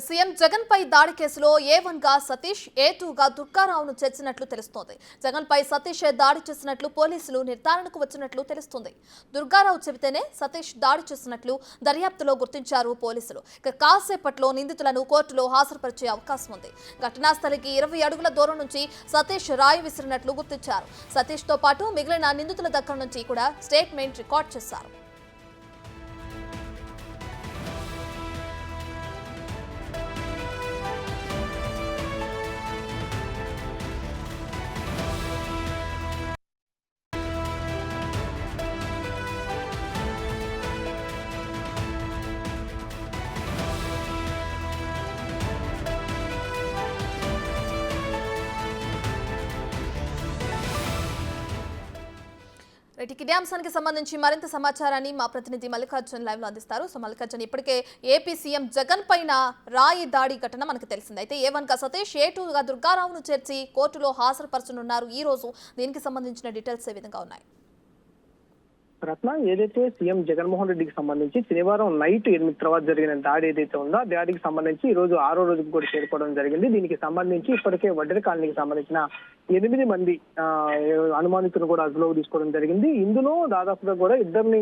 CM Jagan పై దాడి కేసులో A1 గా సతీష్, A2 గా దుర్గారావును చేర్చినట్లు తెలుస్తోంది. జగన్ పై సతీష్ దాడి చేసినట్లు పోలీసులు నిర్ధారణకు వచ్చినట్లు తెలుస్తుంది. దుర్గారావు చెబితేనే సతీష్ దాడి చేసినట్లు దర్యాప్తులో గుర్తించారు పోలీసులు. కాసేపట్లో నిందితులను కోర్టులో హాజరుపరిచే అవకాశం ఉంది. ఘటనా స్థలికి 20 అడుగుల దూరం నుంచి సతీష్ రాయి విసిరినట్లు గుర్తించారు. సతీష్ తో పాటు మిగిలిన నిందితుల దగ్గర నుంచి కూడా స్టేట్మెంట్ రికార్డ్ చేశారు. ఇదే అంశానికి సంబంధించి మరింత సమాచారాన్ని మా ప్రతినిధి మల్లికార్జున్ లైవ్ లో అందిస్తారు. సో మల్లికార్జున్, ఇప్పటికే ఏపీ సీఎం జగన్ పైన రాయి దాడి ఘటన మనకు తెలిసింది. అయితే A1 గా సతీష్, A2 గా దుర్గారావును చేర్చి కోర్టులో హాజరుపరచనున్నారు ఈ రోజు. దీనికి సంబంధించిన డీటెయిల్స్ ఏ విధంగా ఉన్నాయి? రత్న, ఏదైతే సీఎం జగన్మోహన్ రెడ్డికి సంబంధించి శనివారం నైట్ 8 తర్వాత జరిగిన దాడి ఏదైతే ఉందో ఆ దాడికి సంబంధించి ఈ రోజు 6వ రోజుకు కూడా చేరుకోవడం జరిగింది. దీనికి సంబంధించి ఇప్పటికే వడ్డెర కాలనీకి సంబంధించిన 8 మంది అనుమానితులను కూడా అదుపులోకి తీసుకోవడం జరిగింది. ఇందులో దాదాపుగా కూడా ఇద్దరిని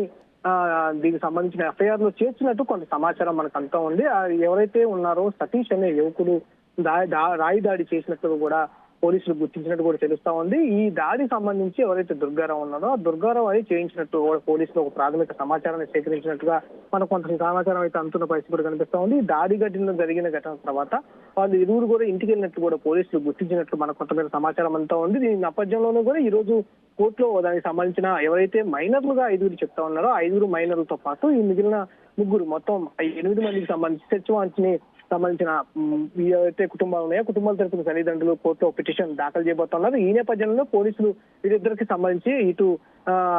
దీనికి సంబంధించిన FIR లో చేర్చినట్టు కొంత సమాచారం మనకు అంతా ఉంది. ఎవరైతే ఉన్నారో సతీష్ అనే యువకుడు రాయి దాడి చేసినట్లు కూడా పోలీసులు గుర్తించినట్టు కూడా తెలుస్తా ఉంది. ఈ దాడికి సంబంధించి ఎవరైతే దుర్గారావు ఉన్నారో ఆ దుర్గారావు అది చేయించినట్టు పోలీసులు ఒక ప్రాథమిక సమాచారాన్ని సేకరించినట్టుగా మనకు కొంత సమాచారం అయితే అందుతున్న పరిస్థితి కూడా కనిపిస్తా ఉంది. దాడి జరిగిన ఘటన తర్వాత వాళ్ళు ఇరువురు కూడా ఇంటికి వెళ్ళినట్టు కూడా పోలీసులు గుర్తించినట్లు మనకు కొంతమేర సమాచారం అంతా ఉంది. దీని నేపథ్యంలోనూ కూడా ఈ రోజు కోర్టులో దానికి సంబంధించిన ఎవరైతే మైనర్లుగా 5 చెప్తా ఉన్నారో 5 మైనర్లతో పాటు ఈ మిగిలిన 3 మొత్తం 8 మందికి సంబంధించి సెర్చ్ వారెంట్ని సంబంధించిన ఏవైతే కుటుంబాలు ఉన్నాయో కుటుంబాల తరపున తల్లిదండ్రులు కోర్టులో పిటిషన్ దాఖలు చేయబోతున్నారు. ఈ నేపథ్యంలో పోలీసులు వీరిద్దరికి సంబంధించి ఇటు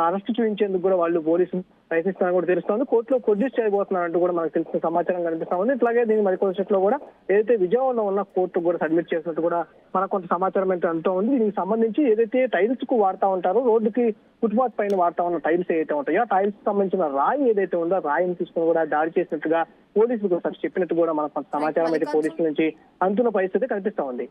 అరెస్ట్ చూపించేందుకు కూడా వాళ్ళు పోలీసులు ప్రయత్నిస్తారని కూడా తెలుస్తోంది. కోర్టులో ప్రొడ్యూస్ చేయబోతున్నారంటూ కూడా మనకు తెలిసిన సమాచారం కనిపిస్తా ఉంది. ఇట్లాగే దీని మరికొంచెంలో కూడా ఏదైతే విజయవాడలో ఉన్న కోర్టు కూడా సబ్మిట్ చేసినట్టు కూడా మనకు కొంత సమాచారం అయితే అంతా ఉంది. దీనికి సంబంధించి ఏదైతే టైల్స్ కు వాడుతూ ఉంటారో రోడ్డుకి ఫుట్పాత్ పైన వాడుతా ఉన్న టైల్స్ ఏదైతే ఉంటాయో ఆ టైల్స్ సంబంధించిన రాయి ఏదైతే ఉందో రాయిని తీసుకుని కూడా దాడి చేసినట్టుగా పోలీసులు చెప్పినట్టు కూడా మనకు కొంత సమాచారం అయితే పోలీసుల నుంచి అందుతున్న పరిస్థితి కనిపిస్తా ఉంది.